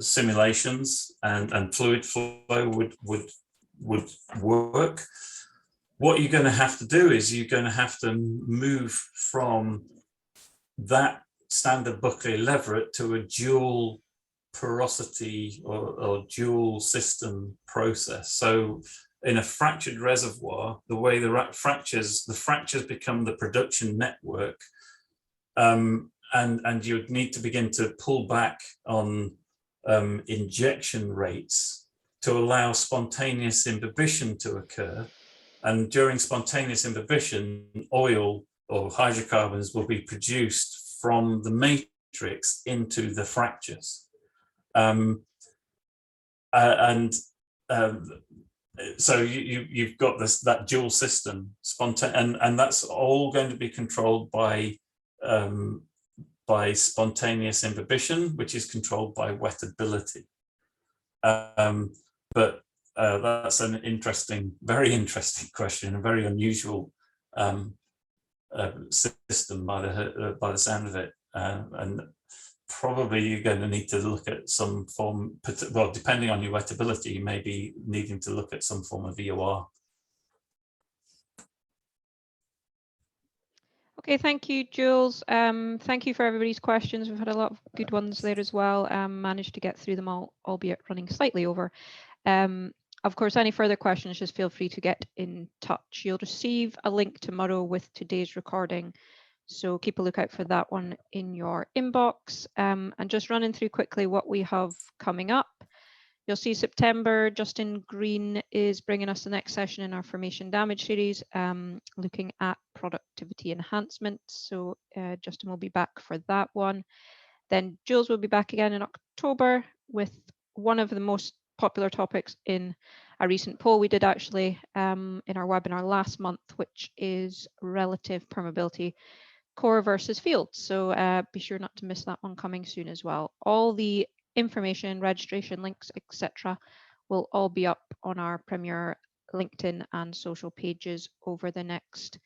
simulations and fluid flow would work. What you're going to have to do is you're going to have to move from that standard Buckley-Leverett to a dual porosity or dual system process. So in a fractured reservoir, the way the fractures become the production network, and you would need to begin to pull back on injection rates to allow spontaneous imbibition to occur. And during spontaneous imbibition, oil or hydrocarbons will be produced from the matrix into the fractures. So you've got that dual system, and that's all going to be controlled by spontaneous imbibition, which is controlled by wettability. But that's an very interesting question, a very unusual system by the sound of it. and probably you're going to need to look at some form, well, depending on your wettability, you may be needing to look at some form of EOR. Okay, thank you, Jules. Thank you for everybody's questions. We've had a lot of good ones there as well. Managed to get through them all, albeit running slightly over. Of course, any further questions, just feel free to get in touch. You'll receive a link tomorrow with today's recording, so keep a lookout for that one in your inbox. And just running through quickly what we have coming up. You'll see September, Justin Green is bringing us the next session in our formation damage series, looking at productivity enhancement. So Justin will be back for that one. Then Jules will be back again in October with one of the most popular topics in a recent poll we did actually in our webinar last month, which is relative permeability, core versus field. So be sure not to miss that one coming soon as well. All the information, registration links, etc. will all be up on our Premier LinkedIn and social pages over the next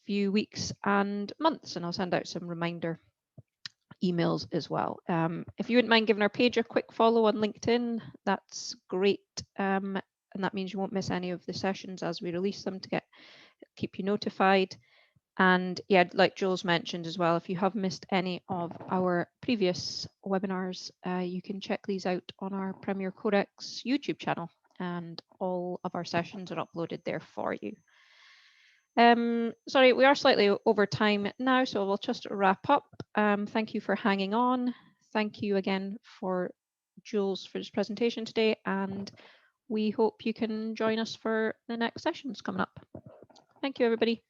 few weeks and months, and I'll send out some reminder emails as well. If you wouldn't mind giving our page a quick follow on LinkedIn, that's great. And that means you won't miss any of the sessions as we release them to keep you notified. And yeah, like Jules mentioned as well, if you have missed any of our previous webinars, you can check these out on our Premier Corex YouTube channel, and all of our sessions are uploaded there for you. Sorry, we are slightly over time now, so we'll just wrap up. Thank you for hanging on. Thank you again for Jules for his presentation today, and we hope you can join us for the next sessions coming up. Thank you, everybody.